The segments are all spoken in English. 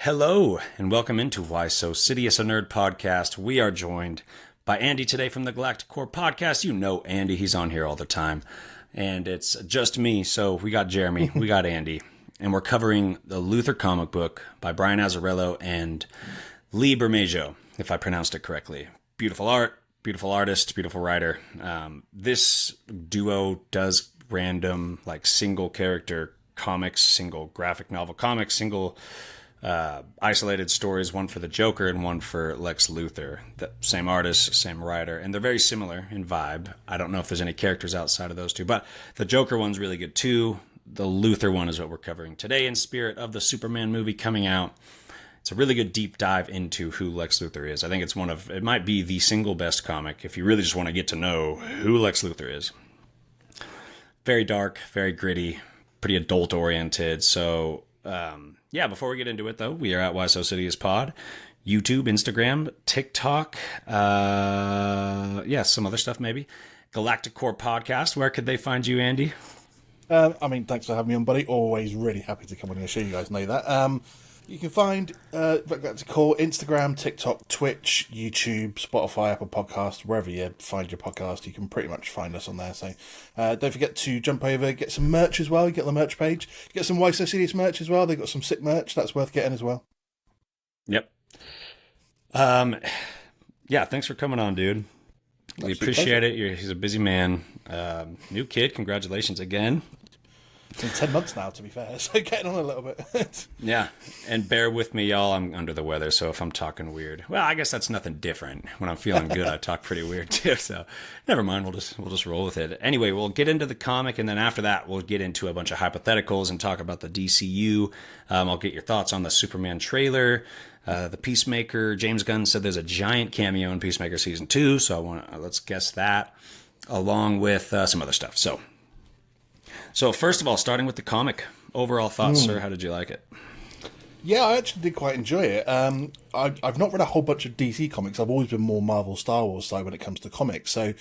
Hello, and welcome into Why So Sidious a Nerd podcast. We are joined by Andy today from the Galactic Core podcast. You know Andy, he's on here all the time. And it's just me, so we got Jeremy, we got Andy. And we're covering the Luthor comic book by Brian Azzarello and Lee Bermejo, if I pronounced it correctly. Beautiful art, beautiful artist, beautiful writer. This duo does random, single character comics, single graphic novel comics, single isolated stories, one for the Joker and one for Lex Luthor. The same artist, same writer, and they're very similar in vibe. I don't know if there's any characters outside of those two, but the Joker one's really good too. The Luthor one is what we're covering today in spirit of the Superman movie coming out. It's a really good deep dive into who Lex Luthor is. I think it might be the single best comic if you really just want to get to know who Lex Luthor is. Very dark, very gritty, pretty adult oriented. So, before we get into it, though, we are at Why So Sidious Pod, YouTube, Instagram, TikTok, some other stuff maybe. Galactic Core Podcast. Where could they find you, Andy? Thanks for having me on, buddy. Always really happy to come on your show. You guys know that. You can find Galactic Core, Instagram, TikTok, Twitch, YouTube, Spotify, Apple Podcast, wherever you find your podcast, you can pretty much find us on there. So don't forget to jump over, get some merch as well. You get on the merch page. Get some Why So Serious merch as well. They've got some sick merch. That's worth getting as well. Yep. Thanks for coming on, dude. We appreciate it. He's a busy man. New kid. Congratulations again. It's been 10 months now, to be fair, so getting on a little bit. Yeah, and bear with me, y'all. I'm under the weather, so if I'm talking weird, well, I guess that's nothing different. When I'm feeling good, I talk pretty weird too. So never mind. We'll just roll with it. Anyway, we'll get into the comic, and then after that, we'll get into a bunch of hypotheticals and talk about the DCU. I'll get your thoughts on the Superman trailer. The Peacemaker. James Gunn said there's a giant cameo in Peacemaker season 2, so let's guess that, along with some other stuff. So first of all, starting with the comic, overall thoughts, sir. How did you like it? Yeah, I actually did quite enjoy it. I've not read a whole bunch of DC comics. I've always been more Marvel, Star Wars side when it comes to comics. So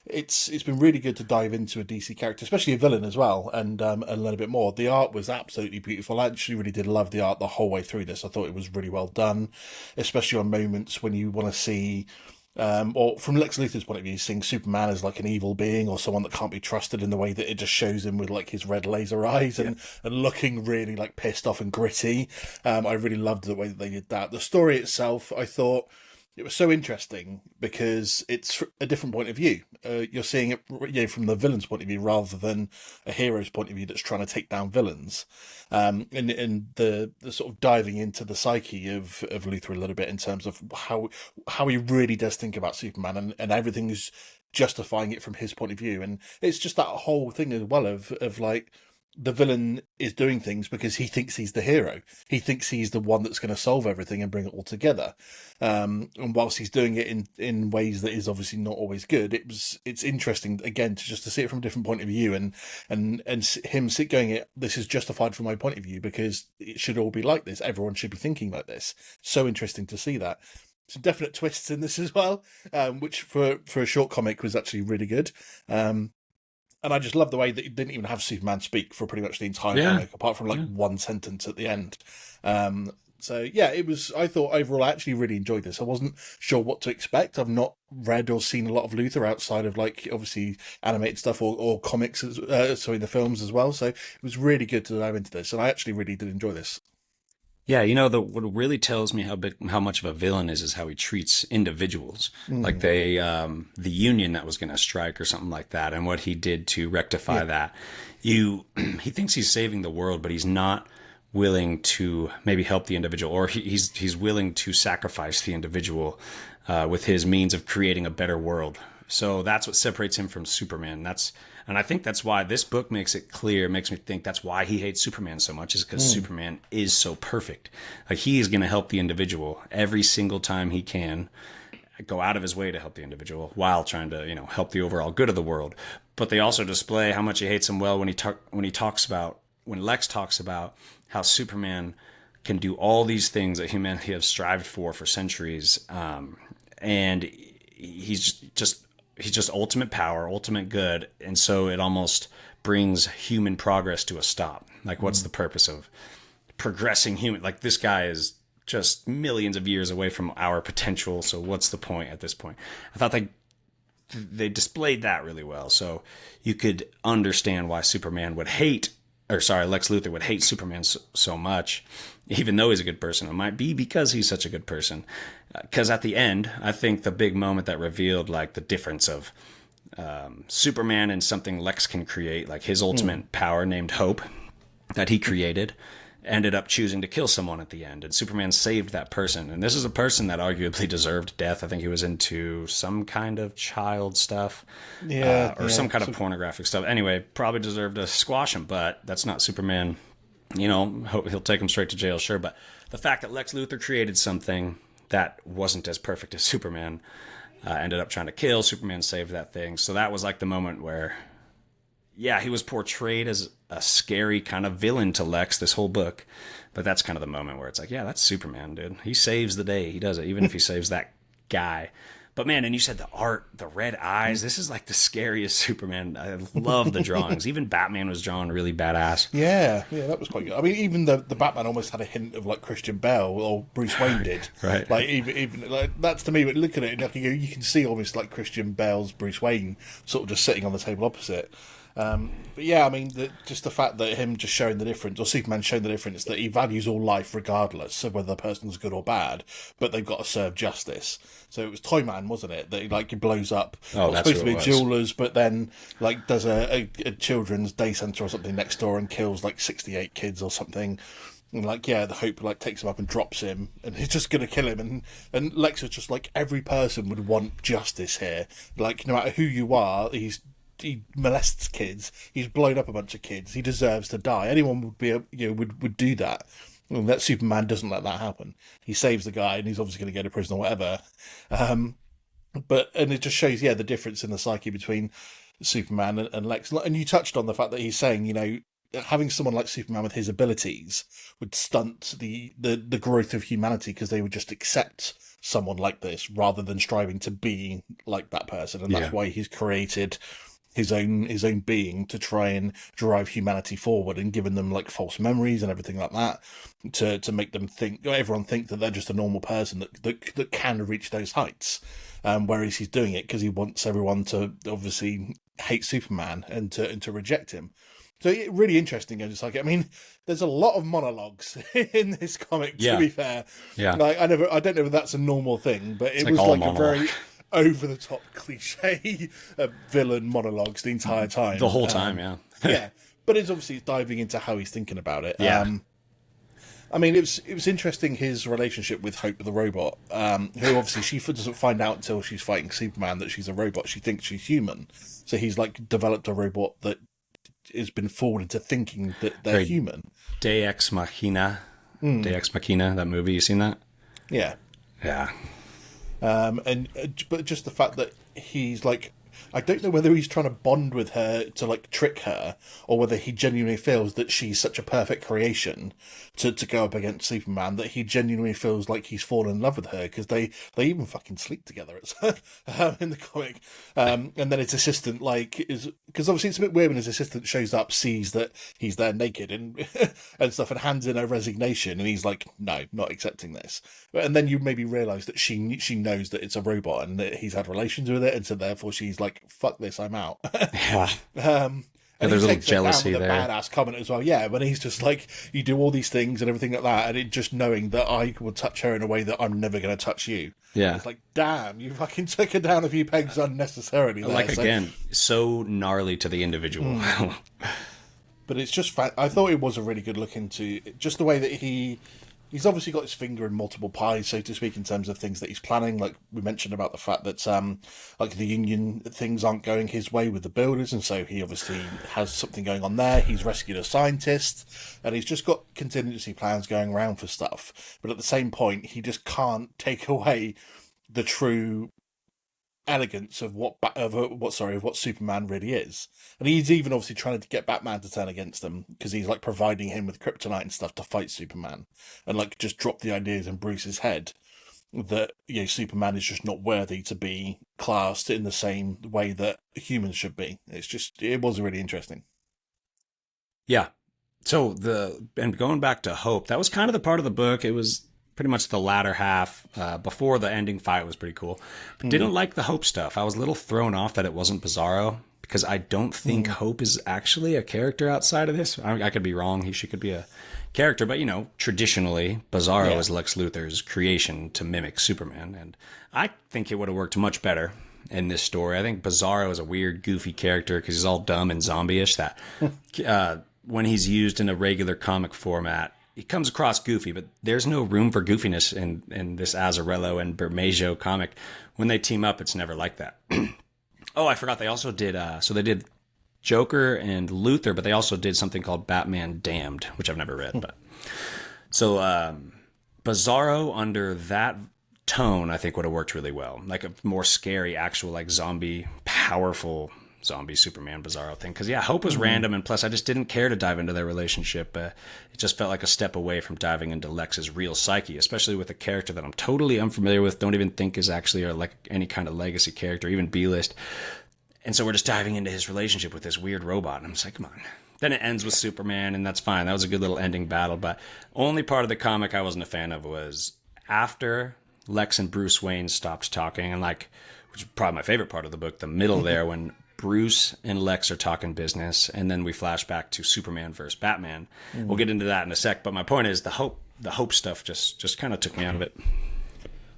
it's been really good to dive into a DC character, especially a villain as well, and learn a bit more. The art was absolutely beautiful. I actually really did love the art the whole way through this. I thought it was really well done, especially on moments when you want to see... or from Lex Luthor's point of view, seeing Superman as like an evil being or someone that can't be trusted in the way that it just shows him with like his red laser eyes and looking really like pissed off and gritty. I really loved the way that they did that. The story itself, I thought it was so interesting because it's a different point of view. You're seeing it from the villain's point of view rather than a hero's point of view that's trying to take down villains. And the sort of diving into the psyche of Luthor a little bit in terms of how he really does think about Superman and everything's justifying it from his point of view. And it's just that whole thing as well of like, the villain is doing things because he thinks he's the hero. He thinks he's the one that's going to solve everything and bring it all together. And whilst he's doing it in ways that is obviously not always good, it's interesting again to see it from a different point of view and him going, this is justified from my point of view because it should all be like this. Everyone should be thinking like this. So interesting to see that. Some definite twists in this as well, which for a short comic was actually really good. And I just love the way that he didn't even have Superman speak for pretty much the entire comic, apart from one sentence at the end. I thought overall I actually really enjoyed this. I wasn't sure what to expect. I've not read or seen a lot of Luthor outside of obviously animated stuff or comics, the films as well. So it was really good to dive into this, and I actually really did enjoy this. Yeah, what really tells me how much of a villain is how he treats individuals, like the union that was going to strike or something like that, and what he did to rectify that. He thinks he's saving the world, but he's not willing to maybe help the individual, or he's willing to sacrifice the individual with his means of creating a better world. So that's what separates him from Superman. And I think that's why this book makes it clear, makes me think that's why he hates Superman so much, is because Superman is so perfect. Like, he is going to help the individual every single time he can, go out of his way to help the individual while trying to, help the overall good of the world. But they also display how much he hates him when Lex talks about how Superman can do all these things that humanity has strived for centuries. And he's just ultimate power, ultimate good. And so it almost brings human progress to a stop. Like, what's the purpose of progressing human? Like, this guy is just millions of years away from our potential. So what's the point at this point? I thought they displayed that really well. So you could understand why Lex Luthor would hate Superman so much, even though he's a good person. It might be because he's such a good person. Because at the end, I think the big moment that revealed like the difference of Superman and something Lex can create, like his ultimate power named Hope that he created, ended up choosing to kill someone at the end, and Superman saved that person. And this is a person that arguably deserved death. I think he was into some kind of child stuff, or some kind of pornographic stuff. Anyway, probably deserved to squash him, but that's not Superman. You know, he'll take him straight to jail, sure. But the fact that Lex Luthor created something that wasn't as perfect as Superman, ended up trying to kill Superman, saved that thing. So that was like the moment where, yeah, he was portrayed as a scary kind of villain to Lex this whole book. But that's kind of the moment where it's like, yeah, that's Superman, dude. He saves the day. He does it, even if he saves that guy. But man, and you said the art, the red eyes, this is like the scariest Superman. I love the drawings. Even Batman was drawn really badass. Yeah, that was quite good. I mean, even the Batman almost had a hint of like Christian Bale or Bruce Wayne did. Right. Like even like that's to me. But look at it, like, you can see almost like Christian Bale's Bruce Wayne sort of just sitting on the table opposite. But yeah, I mean, just the fact that him just showing the difference, or Superman showing the difference, that he values all life regardless of whether the person's good or bad, but they've got to serve justice. So it was Toyman, wasn't it? That he blows up. Oh, that's supposed to be a jewelers, but then like does a children's day centre or something next door and kills like 68 kids or something. And the Hope takes him up and drops him, and he's just gonna kill him. And Lex is just like, every person would want justice here. Like, no matter who you are, he molests kids. He's blown up a bunch of kids. He deserves to die. Anyone would be, would do that. And that Superman doesn't let that happen. He saves the guy, and he's obviously going to go to prison or whatever. And it just shows, the difference in the psyche between Superman and Lex. And you touched on the fact that he's saying, having someone like Superman with his abilities would stunt the growth of humanity, because they would just accept someone like this rather than striving to be like that person. And that's why he's created his own being, to try and drive humanity forward, and giving them like false memories and everything like that, to make them everyone think that they're just a normal person that can reach those heights. Whereas he's doing it because he wants everyone to obviously hate Superman and to reject him. So really interesting. And I mean, there's a lot of monologues in this comic, to be fair. Yeah. Like, I don't know if that's a normal thing, but it was like a very over-the-top cliche villain monologues the entire time. The whole time, yeah. Yeah. But it's obviously diving into how he's thinking about it. Yeah. I mean, it was interesting, his relationship with Hope the robot, who obviously she doesn't find out until she's fighting Superman that she's a robot. She thinks she's human. So he's like developed a robot that has been fooled into thinking that they're human. Deus Machina. Deus Machina, that movie, you seen that? Yeah. Yeah. But just the fact that he's like, I don't know whether he's trying to bond with her to like trick her, or whether he genuinely feels that she's such a perfect creation to go up against Superman, that he genuinely feels like he's fallen in love with her, because they even fucking sleep together in the comic. And then his assistant is, because obviously it's a bit weird when his assistant shows up, sees that he's there naked and and stuff, and hands in her resignation, and he's like, no, not accepting this. And then you maybe realise that she knows that it's a robot and that he's had relations with it, and so therefore she's like, fuck this, I'm out. And there's a little takes jealousy there. Badass comment as well. Yeah, when he's just like, you do all these things and everything like that, and it just knowing that I will touch her in a way that I'm never going to touch you. Yeah. It's like, damn, you fucking took her down a few pegs unnecessarily there. Again, so gnarly to the individual. But it's just I thought it was a really good look into just the way that he's obviously got his finger in multiple pies, so to speak, in terms of things that he's planning. Like we mentioned about the fact that like the union things aren't going his way with the builders, and so he obviously has something going on there. He's rescued a scientist, and he's just got contingency plans going around for stuff. But at the same point, he just can't take away the true elegance of what Superman really is. And he's even obviously trying to get Batman to turn against them, because he's like providing him with kryptonite and stuff to fight Superman, and like just drop the ideas in Bruce's head that Superman is just not worthy to be classed in the same way that humans should be. It was really interesting. Yeah. So and going back to Hope, that was kind of the part of the book. It was pretty much the latter half, before the ending fight was pretty cool. But didn't like the Hope stuff. I was a little thrown off that it wasn't Bizarro, because I don't think Hope is actually a character outside of this. I could be wrong. She could be a character, but, traditionally, Bizarro is Lex Luthor's creation to mimic Superman. And I think it would have worked much better in this story. I think Bizarro is a weird, goofy character because he's all dumb and zombie-ish that when he's used in a regular comic format, he comes across goofy, but there's no room for goofiness in this Azzarello and Bermejo comic. When they team up, it's never like that. Oh, I forgot. They also did, so they did Joker and Luthor, but they also did something called Batman Damned, which I've never read. But so Bizarro under that tone, I think would have worked really well. Like a more scary, actual, like zombie, powerful zombie Superman Bizarro thing. Because Hope was random, and plus I just didn't care to dive into their relationship. It just felt like a step away from diving into Lex's real psyche, especially with a character that I'm totally unfamiliar with, don't even think is actually like any kind of legacy character, even B-list. And so we're just diving into his relationship with this weird robot, and I'm just like, come on. Then it ends with Superman, and that's fine. That was a good little ending battle, but only part of the comic I wasn't a fan of was after Lex and Bruce Wayne stopped talking, and which is probably my favorite part of the book, the middle there, when Bruce and Lex are talking business, and then we flash back to Superman versus Batman. We'll get into that in a sec, but my point is the hope stuff just kind of took me out of it.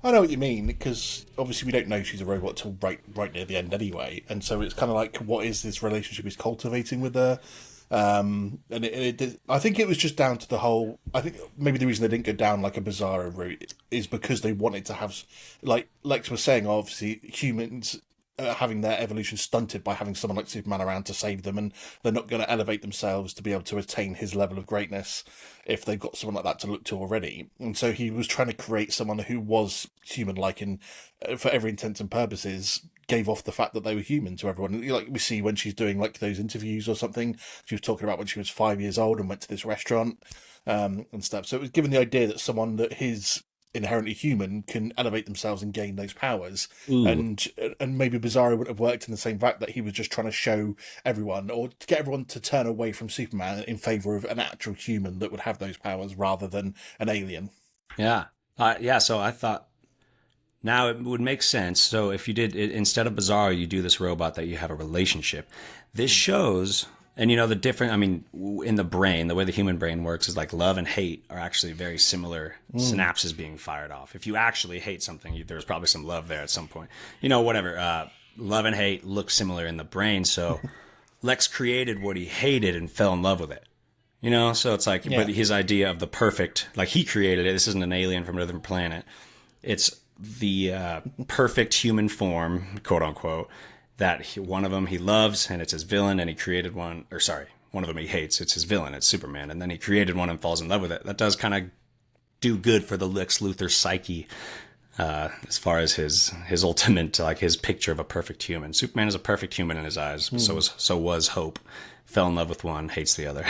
I know what you mean, because obviously we don't know she's a robot till right near the end anyway, and so it's kind of like, what is this relationship he's cultivating with her? And I think it was just down to the whole. I think maybe the reason they didn't go down like a Bizarro route is because they wanted to have, like Lex was saying, obviously humans having their evolution stunted by having someone like Superman around to save them, and they're not going to elevate themselves to be able to attain his level of greatness if they've got someone like that to look to already. And so he was trying to create someone who was human-like and, for every intents and purposes, gave off the fact that they were human to everyone. Like we see when she's doing like those interviews or something, she was talking about when she was 5 years old and went to this restaurant and stuff. So it was given the idea that someone that is inherently human can elevate themselves and gain those powers. And maybe Bizarro would have worked in the same fact that he was just trying to show everyone, or to get everyone to turn away from Superman in favor of an actual human that would have those powers rather than an alien. So I thought now it would make sense. So if you did instead of Bizarro, you do this robot that you have a relationship. This shows. And the different, in the brain, the way the human brain works is like love and hate are actually very similar synapses being fired off. If you actually hate something, there's probably some love there at some point. Whatever. Love and hate look similar in the brain. So Lex created what he hated and fell in love with it. So it's like, but his idea of the perfect, like he created it. This isn't an alien from another planet. It's the perfect human form, quote unquote, that one of them he loves and it's his villain, and he created one, one of them he hates, it's his villain, it's Superman, and then he created one and falls in love with it. That does kind of do good for the Lex Luthor psyche, as far as his ultimate, like his picture of a perfect human. Superman is a perfect human in his eyes, so was Hope. Fell in love with one, hates the other.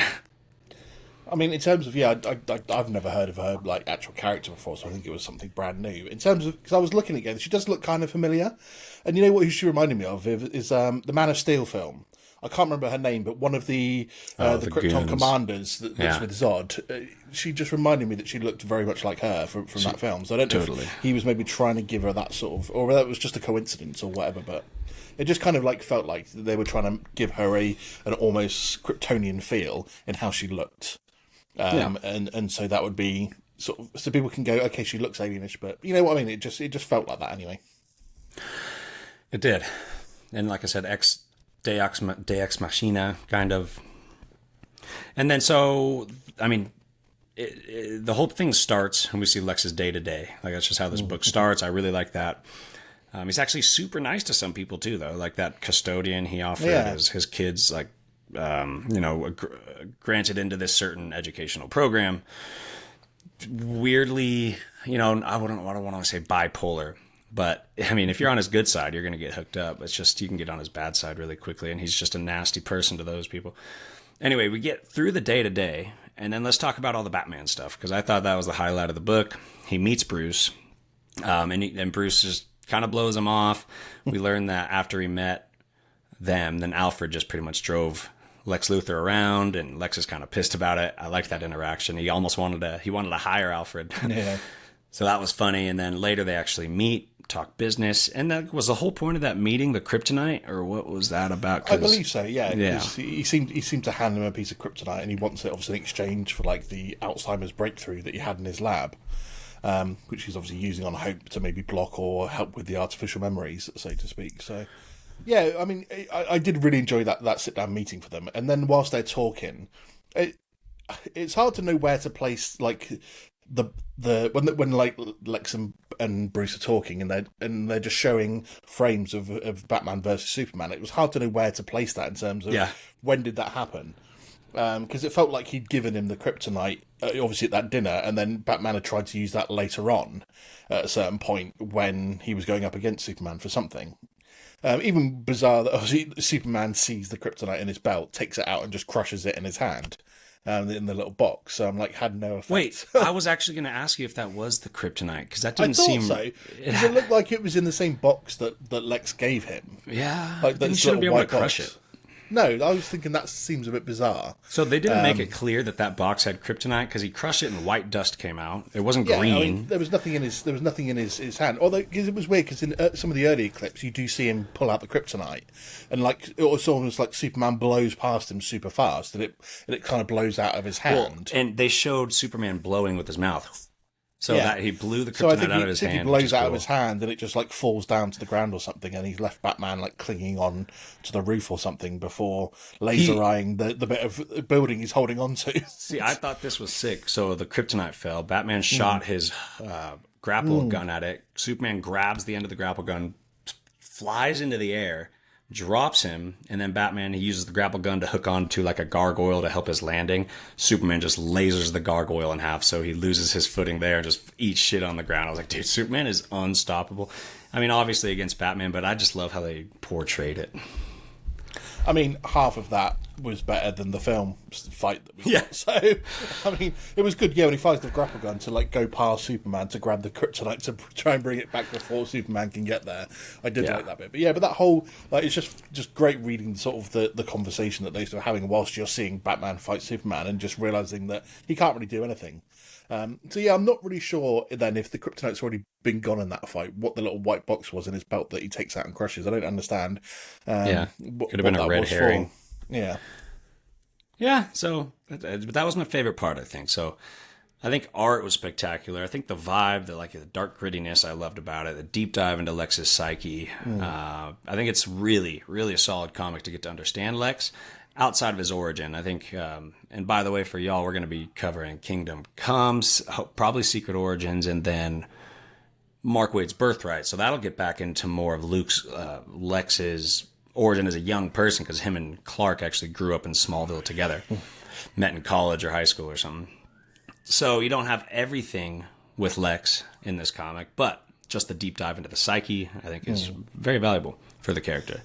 In terms of, I've never heard of her, like, actual character before, so I think it was something brand new. In terms of, because I was looking again, she does look kind of familiar. And you know what she reminded me of is the Man of Steel film. I can't remember her name, but one of the Krypton commanders that's with Zod, she just reminded me that she looked very much like her from that film. So I don't know if he was maybe trying to give her that sort of, or whether it was just a coincidence or whatever, but it just kind of like felt like they were trying to give her an almost Kryptonian feel in how she looked. And so that would be sort of, so people can go, okay, she looks alienish, but you know what I mean? It just felt like that anyway. It did. And like I said, Deus Machina kind of. And then so, the whole thing starts when we see Lex's day to day. Like that's just how this book starts. I really like that. He's actually super nice to some people too, though. Like that custodian he offered his kids, like, granted into this certain educational program. Weirdly, I don't want to say bipolar, but if you're on his good side, you're going to get hooked up. It's just you can get on his bad side really quickly, and he's just a nasty person to those people. Anyway, we get through the day to day, and then let's talk about all the Batman stuff, because I thought that was the highlight of the book. He meets Bruce, and Bruce just kind of blows him off. We learn that after he met them, then Alfred just pretty much drove Lex Luthor around, and Lex is kind of pissed about it. I liked that interaction. He almost wanted to hire Alfred. So that was funny. And then later they actually meet, talk business. And that was the whole point of that meeting, the kryptonite, or what was that about? I believe so, yeah. Yeah. He seemed to hand him a piece of kryptonite, and he wants it obviously in exchange for like the Alzheimer's breakthrough that he had in his lab, which he's obviously using on Hope to maybe block or help with the artificial memories, so to speak. So, yeah, I mean, I did really enjoy that sit down meeting for them, and then whilst they're talking, it's hard to know where to place like when like Lex and Bruce are talking and they're just showing frames of Batman versus Superman. It was hard to know where to place that in terms of when did that happen, because it felt like he'd given him the kryptonite obviously at that dinner, and then Batman had tried to use that later on at a certain point when he was going up against Superman for something. Even bizarre that obviously Superman sees the kryptonite in his belt, takes it out and just crushes it in his hand. In the little box, so I'm like, had no effect. Wait, I was actually going to ask you if that was the kryptonite, because that didn't seem. So. It looked like it was in the same box that Lex gave him. Yeah, like then you shouldn't be able to crush it. No, I was thinking that seems a bit bizarre. So they didn't make it clear that box had kryptonite, because he crushed it and white dust came out. It wasn't green. I mean, there was nothing in his hand. Although because it was weird, because in some of the earlier clips you do see him pull out the kryptonite, and like it's almost like Superman blows past him super fast, and it kind of blows out of his hand. Well, and they showed Superman blowing with his mouth. So that he blew the kryptonite out of his hand. He blows out of his hand and it just like falls down to the ground or something, and he's left Batman like clinging on to the roof or something before laser-eyeing the bit of building he's holding on to. See, I thought this was sick. So the kryptonite fell. Batman shot his grapple gun at it. Superman grabs the end of the grapple gun, flies into the air, drops him, and then Batman, he uses the grapple gun to hook onto like a gargoyle to help his landing. Superman just lasers the gargoyle in half, so he loses his footing there and just eats shit on the ground. I was like, dude, Superman is unstoppable. I mean, obviously against Batman, but I just love how they portrayed it. I mean, half of that was better than the film fight that we got. So, I mean, it was good, when he fires the grapple gun to, like, go past Superman to grab the kryptonite to try and bring it back before Superman can get there. I did like that bit. But, but that whole, like, it's just great reading sort of the conversation that they're having whilst you're seeing Batman fight Superman and just realising that he can't really do anything. I'm not really sure then if the kryptonite's already been gone in that fight, what the little white box was in his belt that he takes out and crushes. I don't understand. Could have been a red herring. Yeah. Yeah, so but that was my favorite part, I think. So I think art was spectacular. I think the vibe, the dark grittiness I loved about it, the deep dive into Lex's psyche. I think it's really, really a solid comic to get to understand Lex outside of his origin. I think, and by the way, for y'all, we're going to be covering Kingdom Comes, probably Secret Origins, and then Mark Waid's Birthright. So that'll get back into more of Lex's origin as a young person, because him and Clark actually grew up in Smallville together, met in college or high school or something. So you don't have everything with Lex in this comic, but just the deep dive into the psyche, I think, is very valuable for the character.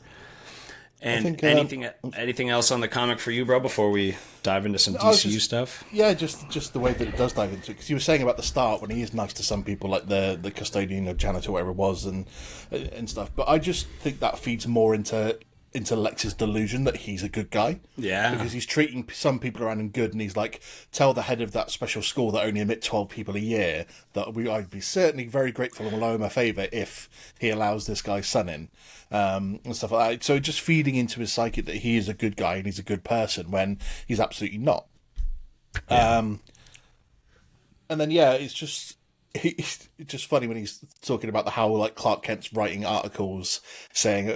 And anything else on the comic for you, bro, before we dive into some DCU stuff? Yeah, just the way that it does dive into it. Because you were saying about the start, when he is nice to some people, like the custodian or janitor, whatever it was, and stuff. But I just think that feeds more into Lex's delusion that he's a good guy. Yeah. Because he's treating some people around him good, and he's like, tell the head of that special school that only admit 12 people a year that I'd be certainly very grateful and will owe him a favour if he allows this guy's son in, and stuff like that. So just feeding into his psyche that he is a good guy and he's a good person when he's absolutely not. Yeah. And then, it's just... It's just funny when he's talking about how like Clark Kent's writing articles saying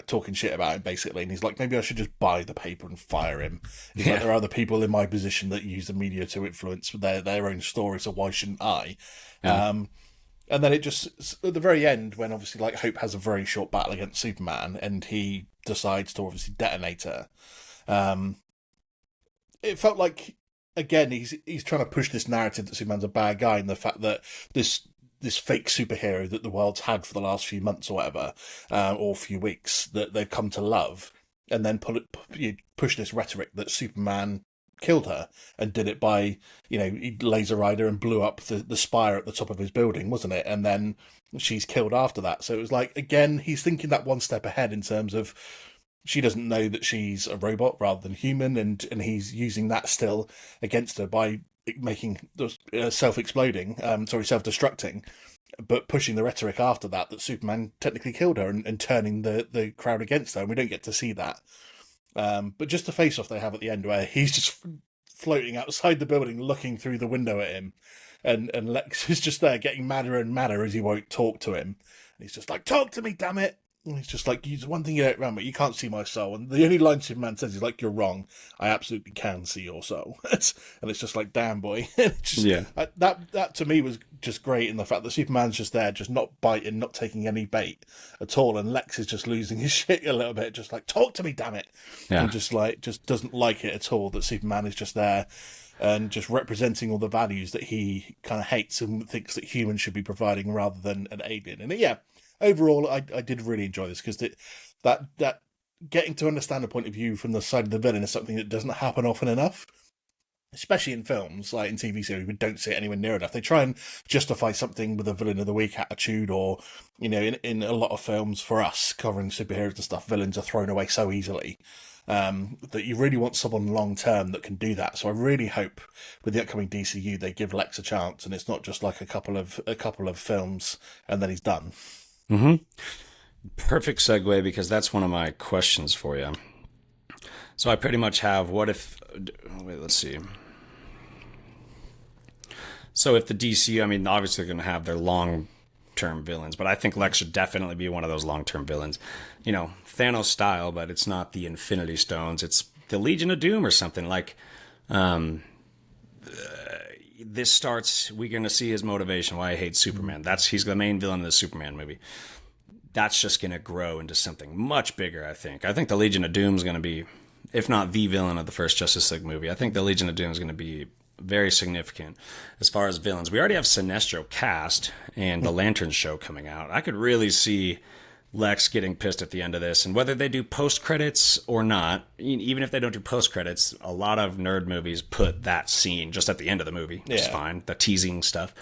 talking shit about him basically, and he's like, maybe I should just buy the paper and fire him. Like, there are other people in my position that use the media to influence their own story, so why shouldn't I? And then it just at the very end, when obviously like Hope has a very short battle against Superman and he decides to obviously detonate her, it felt like, again, he's trying to push this narrative that Superman's a bad guy, and the fact that this fake superhero that the world's had for the last few months or whatever, or few weeks, that they've come to love, and then push this rhetoric that Superman killed her and did it by, he laser rider and blew up the spire at the top of his building, wasn't it? And then she's killed after that. So it was like, again, he's thinking that one step ahead in terms of, she doesn't know that she's a robot rather than human, and he's using that still against her by making self-exploding, self-destructing, but pushing the rhetoric after that Superman technically killed her and turning the crowd against her. And we don't get to see that. But just the face-off they have at the end where he's just floating outside the building looking through the window at him. And Lex is just there getting madder and madder as he won't talk to him. And he's just like, talk to me, damn it. And he's just like, there's one thing you don't remember, you can't see my soul. And the only line Superman says is like, you're wrong. I absolutely can see your soul. And it's just like, damn, boy. That to me was just great in the fact that Superman's just there, just not biting, not taking any bait at all. And Lex is just losing his shit a little bit, just like, talk to me, damn it. Yeah. And just doesn't like it at all that Superman is just there and just representing all the values that he kind of hates and thinks that humans should be providing rather than an alien. And yeah, overall, I did really enjoy this because that getting to understand a point of view from the side of the villain is something that doesn't happen often enough, especially in films, like in TV series. We don't see it anywhere near enough. They try and justify something with a villain of the week attitude, or, you know, in a lot of films for us covering superheroes and stuff, villains are thrown away so easily. That you really want someone long term that can do that. So I really hope with the upcoming DCU they give Lex a chance, and it's not just like a couple of films and then he's done. Mm-hmm. Perfect segue, because that's one of my questions for you. So I pretty much have let's see. So if the DCU, I mean, obviously they're going to have their long-term villains, but I think Lex should definitely be one of those long-term villains. You know, Thanos style, but it's not the Infinity Stones. It's the Legion of Doom or something. Like, this starts, we're going to see his motivation, why he hates Superman. He's the main villain of the Superman movie. That's just going to grow into something much bigger, I think. I think the Legion of Doom is going to be, if not the villain of the first Justice League movie, I think the Legion of Doom is going to be very significant as far as villains. We already have Sinestro cast and the Lantern show coming out. I could really see Lex getting pissed at the end of this, and whether they do post-credits or not, even if they don't do post-credits, a lot of nerd movies put that scene just at the end of the movie, which is fine, the teasing stuff.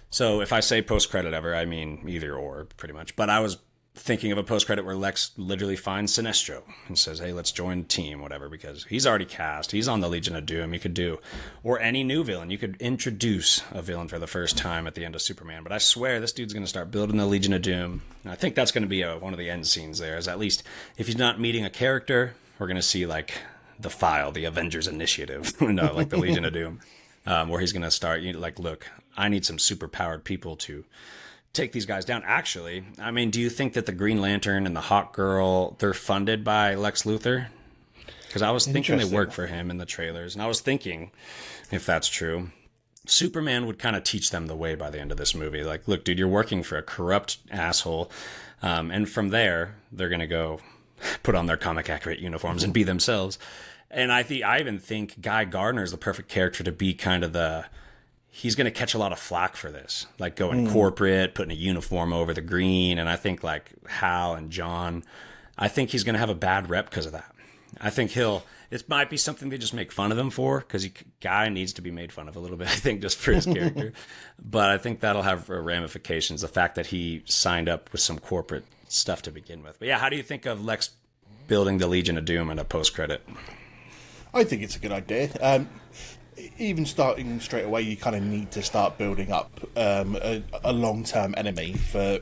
So if I say post-credit ever, I mean either or, pretty much. But I was thinking of a post-credit where Lex literally finds Sinestro and says, hey, let's join the team, whatever, because he's already cast. He's on the Legion of Doom. You could do, or any new villain. You could introduce a villain for the first time at the end of Superman. But I swear this dude's going to start building the Legion of Doom. And I think that's going to be one of the end scenes there, is at least if he's not meeting a character, we're going to see like the File, the Avengers Initiative, like the Legion of Doom, where he's going to start, like, look, I need some super-powered people to take these guys down. Actually, I mean, do you think that the Green Lantern and the Hawk Girl, they're funded by Lex Luthor? Because I was thinking they work for him in the trailers, and I was thinking, if that's true, Superman would kind of teach them the way by the end of this movie. Like, look, dude, you're working for a corrupt asshole, and from there, they're going to go put on their comic-accurate uniforms and be themselves. And I even think Guy Gardner is the perfect character to be kind of he's going to catch a lot of flack for this, like going corporate, putting a uniform over the green. And I think like Hal and John, I think he's going to have a bad rep because of that. I think it might be something they just make fun of him for, because Guy needs to be made fun of a little bit, I think, just for his character. But I think that'll have ramifications, the fact that he signed up with some corporate stuff to begin with. But yeah, how do you think of Lex building the Legion of Doom in a post-credit? I think it's a good idea. Even starting straight away, you kind of need to start building up a long-term enemy for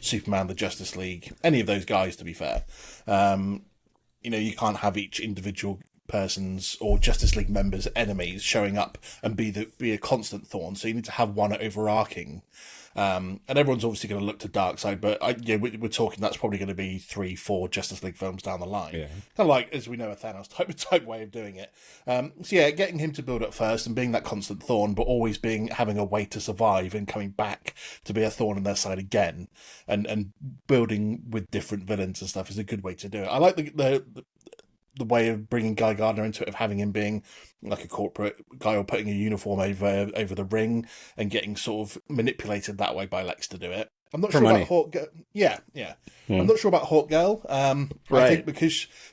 Superman, the Justice League, any of those guys, to be fair. You can't have each individual person's or Justice League members' enemies showing up and be a constant thorn. So you need to have one overarching. And everyone's obviously going to look to Darkseid, but we're talking that's probably going to be 3-4 Justice League films down the line. Yeah. Kind of like, as we know, a Thanos type way of doing it. Getting him to build up first and being that constant thorn, but always having a way to survive and coming back to be a thorn on their side again, and building with different villains and stuff is a good way to do it. I like the way of bringing Guy Gardner into it, of having him being like a corporate guy or putting a uniform over the ring and getting sort of manipulated that way by Lex to do it. I'm not sure about Hawk Girl. Yeah. I'm not sure about Hawk Girl. Right. I think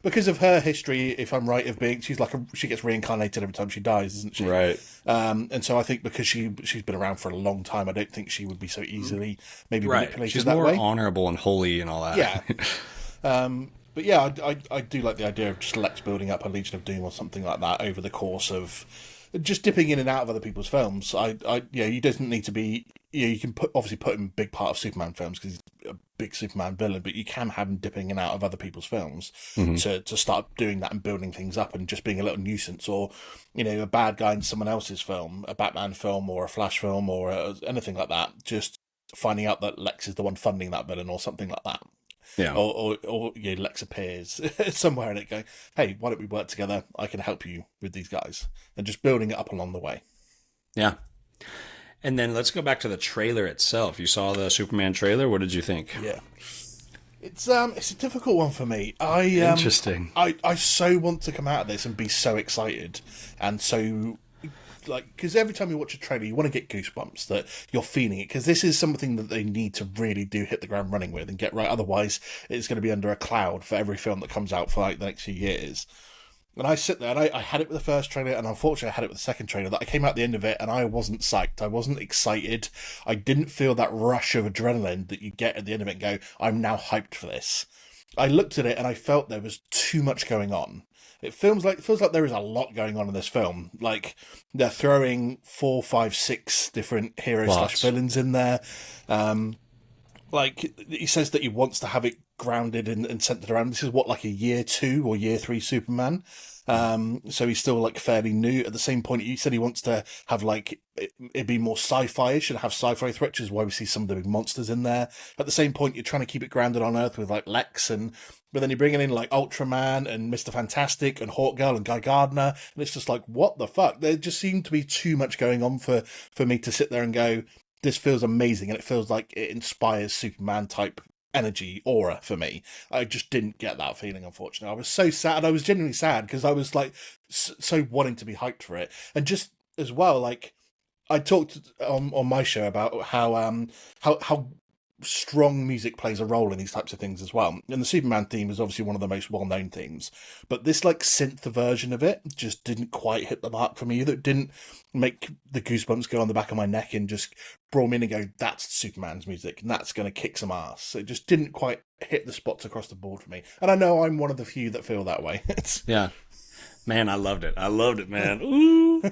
because of her history, if I'm right, of being, she gets reincarnated every time she dies, isn't she? Right. And so I think because she's been around for a long time, I don't think she would be so easily manipulated that way. She's more honorable and holy and all that. Yeah. But yeah, I do like the idea of just Lex building up a Legion of Doom or something like that over the course of just dipping in and out of other people's films. You doesn't need to be. You can obviously put him a big part of Superman films because he's a big Superman villain, but you can have him dipping in and out of other people's films to start doing that and building things up and just being a little nuisance, or a bad guy in someone else's film, a Batman film or a Flash film or anything like that. Just finding out that Lex is the one funding that villain or something like that. Yeah. Or Lex appears somewhere in it going, hey, why don't we work together? I can help you with these guys. And just building it up along the way. Yeah. And then let's go back to the trailer itself. You saw the Superman trailer. What did you think? Yeah. It's a difficult one for me. Interesting. I so want to come out of this and be so excited and so... because every time you watch a trailer, you want to get goosebumps that you're feeling it, because this is something that they need to really do hit the ground running with and get right. Otherwise, it's going to be under a cloud for every film that comes out for the next few years. And I sit there, and I had it with the first trailer, and unfortunately I had it with the second trailer, that I came out the end of it, and I wasn't psyched. I wasn't excited. I didn't feel that rush of adrenaline that you get at the end of it and go, I'm now hyped for this. I looked at it, and I felt there was too much going on. It feels like there is a lot going on in this film. Like, they're throwing 4, 5, 6 different heroes / villains in there. He says that he wants to have it grounded and centered around. This is like a year 2 or year 3 Superman. So he's still fairly new. At the same point, he said he wants to have it be more sci-fi-ish and have sci-fi threats, which is why we see some of the big monsters in there. At the same point, you're trying to keep it grounded on Earth with Lex, but then you're bringing in Ultraman and Mr. Fantastic and Hawkgirl and Guy Gardner, and it's just what the fuck? There just seemed to be too much going on for me to sit there and go, this feels amazing, and it feels like it inspires Superman type energy aura for me. I just didn't get that feeling, unfortunately. I was so sad. I was genuinely sad because I was so wanting to be hyped for it, and just as well, I talked on my show about how strong music plays a role in these types of things as well. And the Superman theme is obviously one of the most well-known themes, but this synth version of it just didn't quite hit the mark for me. That didn't make the goosebumps go on the back of my neck and just brought me in and go, that's Superman's music and that's going to kick some ass. It just didn't quite hit the spots across the board for me. And I know I'm one of the few that feel that way. Yeah. Man, I loved it. I loved it, man. Ooh.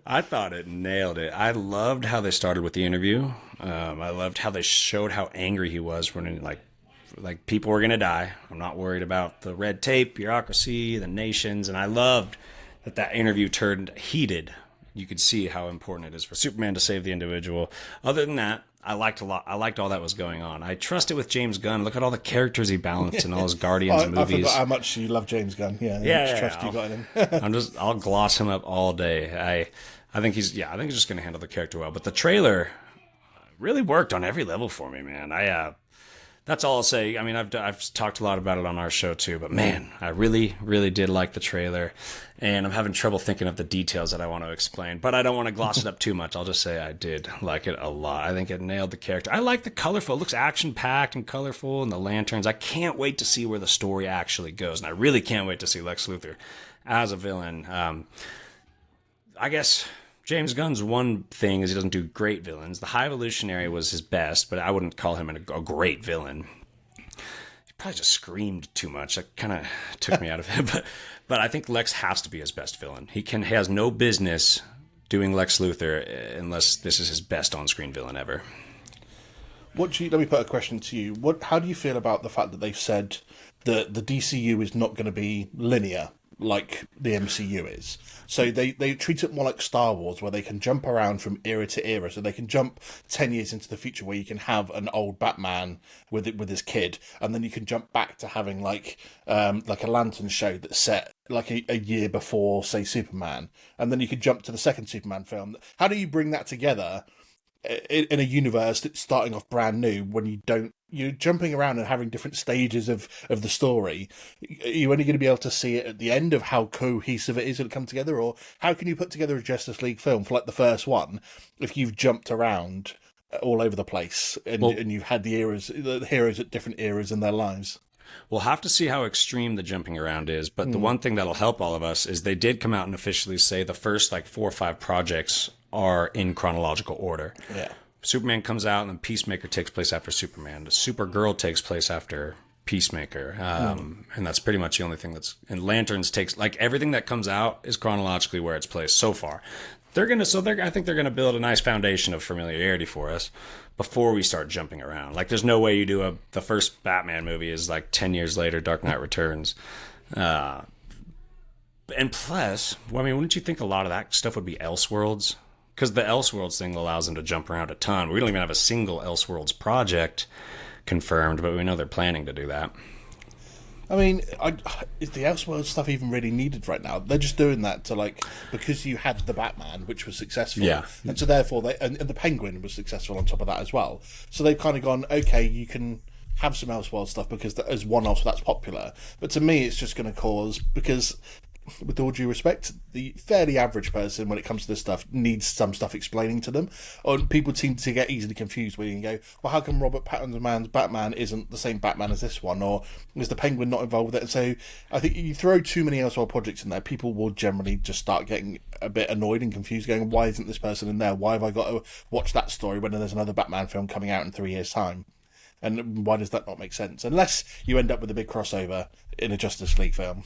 I thought it nailed it. I loved how they started with the interview. I loved how they showed how angry he was when like people were going to die. I'm not worried about the red tape, bureaucracy, the nations. And I loved that interview turned heated. You could see how important it is for Superman to save the individual. Other than that, I liked a lot. I liked all that was going on. I trusted with James Gunn. Look at all the characters he balanced in all his Guardians movies. I forgot how much you love James Gunn. Yeah, trust you got in him. I'll gloss him up all day. I think he's just going to handle the character well. But the trailer really worked on every level for me, man. That's all I'll say. I mean, I've talked a lot about it on our show too, but man, I really, really did like the trailer, and I'm having trouble thinking of the details that I want to explain, but I don't want to gloss it up too much. I'll just say I did like it a lot. I think it nailed the character. I like the colorful. It looks action-packed and colorful, and the lanterns. I can't wait to see where the story actually goes, and I really can't wait to see Lex Luthor as a villain. I guess James Gunn's one thing is he doesn't do great villains. The High Evolutionary was his best, but I wouldn't call him a great villain. He probably just screamed too much. That kind of took me out of it. But I think Lex has to be his best villain. He has no business doing Lex Luthor unless this is his best on-screen villain ever. Let me put a question to you. How do you feel about the fact that they've said that the DCU is not going to be linear like the MCU is? So they treat it more like Star Wars, where they can jump around from era to era. So they can jump 10 years into the future, where you can have an old Batman with his kid, and then you can jump back to having like a lantern show that's set a year before, say, Superman, and then you could jump to the second Superman film. How do you bring that together in a universe that's starting off brand new when you're jumping around and having different stages of the story? Are you only going to be able to see it at the end of how cohesive it is and come together? Or how can you put together a Justice League film for the first one if you've jumped around all over the place and you've had the heroes at different eras in their lives? We'll have to see how extreme the jumping around is, but the one thing that'll help all of us is they did come out and officially say the first 4 or 5 projects are in chronological order. Yeah. Superman comes out, and then Peacemaker takes place after Superman. Supergirl takes place after Peacemaker, and that's pretty much the only thing that's. And Lanterns takes like everything that comes out is chronologically where it's placed so far. I think they're gonna build a nice foundation of familiarity for us before we start jumping around. Like, there's no way you do the first Batman movie is like 10 years later, Dark Knight Returns. And plus, well, I mean, wouldn't you think a lot of that stuff would be Elseworlds? Because the Elseworlds thing allows them to jump around a ton. We don't even have a single Elseworlds project confirmed, but we know they're planning to do that. I mean, is the Elseworlds stuff even really needed right now? They're just doing that to, like, because you had the Batman, which was successful. Yeah. And so therefore, and the Penguin was successful on top of that as well. So they've kind of gone, okay, you can have some Elseworlds stuff because as one-off that's popular. But to me, it's just going to cause, because with all due respect, the fairly average person, when it comes to this stuff, needs some stuff explaining to them. Or people seem to get easily confused when you can go, well, how come Robert Pattinson's Batman isn't the same Batman as this one? Or is the Penguin not involved with it? And so I think you throw too many Elseworld projects in there, people will generally just start getting a bit annoyed and confused, going, why isn't this person in there? Why have I got to watch that story when there's another Batman film coming out in 3 years' time? And why does that not make sense? Unless you end up with a big crossover in a Justice League film,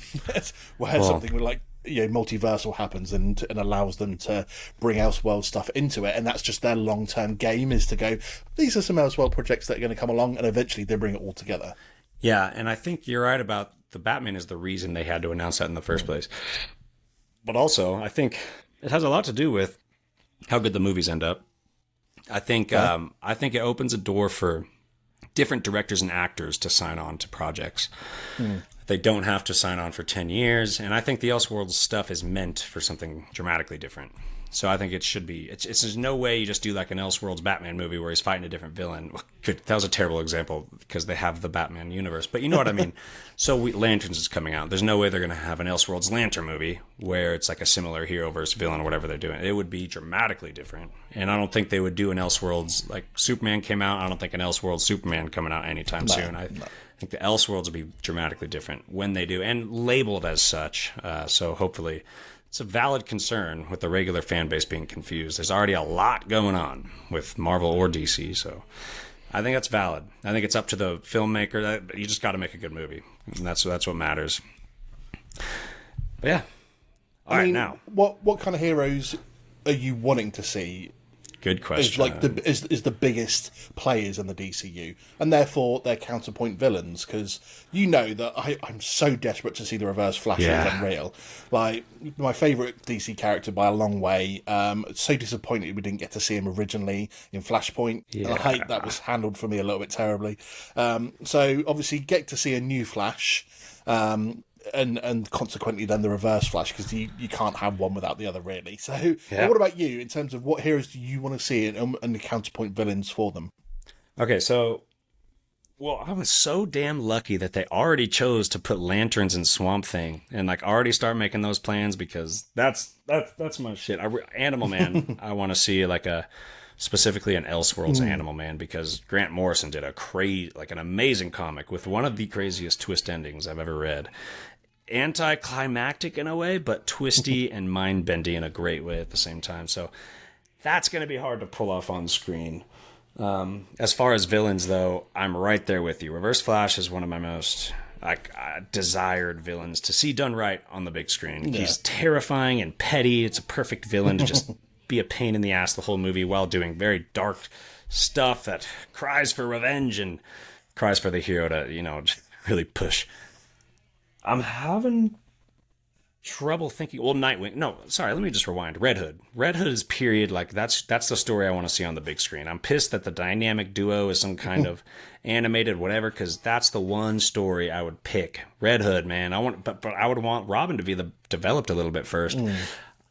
where something with, like, multiversal happens and allows them to bring Elseworld stuff into it, and that's just their long-term game, is to go, these are some Elseworld projects that are going to come along, and eventually they bring it all together. Yeah, and I think you're right about the Batman is the reason they had to announce that in the first place. But also, I think it has a lot to do with how good the movies end up. I think it opens a door for different directors and actors to sign on to projects. They don't have to sign on for 10 years. And I think the Elseworlds stuff is meant for something dramatically different. So I think it should be, there's no way you just do like an Elseworlds Batman movie where he's fighting a different villain. That was a terrible example because they have the Batman universe, but you know what I mean? So Lanterns is coming out. There's no way they're going to have an Elseworlds Lantern movie where it's like a similar hero versus villain or whatever they're doing. It would be dramatically different. And I don't think they would do an Elseworlds, like Superman came out. I don't think an Elseworlds Superman coming out anytime soon. I think the Elseworlds will be dramatically different when they do, and labeled as such. So hopefully it's a valid concern with the regular fan base being confused. There's already a lot going on with Marvel or DC, so I think that's valid. I think it's up to the filmmaker. You just got to make a good movie, and that's what matters. But yeah. All right, now. What kind of heroes are you wanting to see? Good question. Is the biggest players in the DCU, and therefore their counterpoint villains, because you know that I'm so desperate to see the Reverse Flash is unreal. Like, my favourite DC character by a long way. So disappointed we didn't get to see him originally in Flashpoint. Yeah. And I hate that was handled for me a little bit terribly. So obviously get to see a new Flash. And consequently then the Reverse Flash, because you can't have one without the other, really. So what about you, in terms of what heroes do you want to see and the counterpoint villains for them? Okay, so, well, I was so damn lucky that they already chose to put Lanterns in Swamp Thing and like already start making those plans, because that's my shit. Animal Man, I want to see specifically an Elseworlds Animal Man, because Grant Morrison did an amazing comic with one of the craziest twist endings I've ever read. Anticlimactic in a way, but twisty and mind-bendy in a great way at the same time. So that's going to be hard to pull off on screen. As far as villains, though, I'm right there with you. Reverse Flash is one of my most desired villains to see done right on the big screen. Yeah. He's terrifying and petty. It's a perfect villain to just be a pain in the ass the whole movie while doing very dark stuff that cries for revenge and cries for the hero to, just really push. I'm having trouble thinking. Well, Nightwing. No, sorry. Let me just rewind. Red Hood. Red Hood is period. Like that's the story I want to see on the big screen. I'm pissed that the dynamic duo is some kind of animated whatever, because that's the one story I would pick. Red Hood, man. But I would want Robin to be developed a little bit first.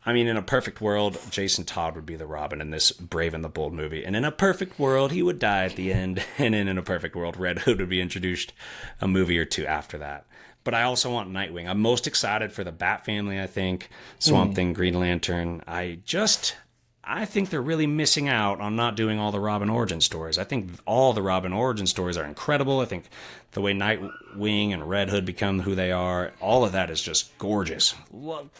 I mean, in a perfect world, Jason Todd would be the Robin in this Brave and the Bold movie. And in a perfect world, he would die at the end. And in a perfect world, Red Hood would be introduced a movie or two after that. But I also want Nightwing. I'm most excited for the Bat Family, I think. Swamp Thing, Green Lantern. I think they're really missing out on not doing all the Robin origin stories. I think all the Robin origin stories are incredible. I think the way Nightwing and Red Hood become who they are, all of that is just gorgeous.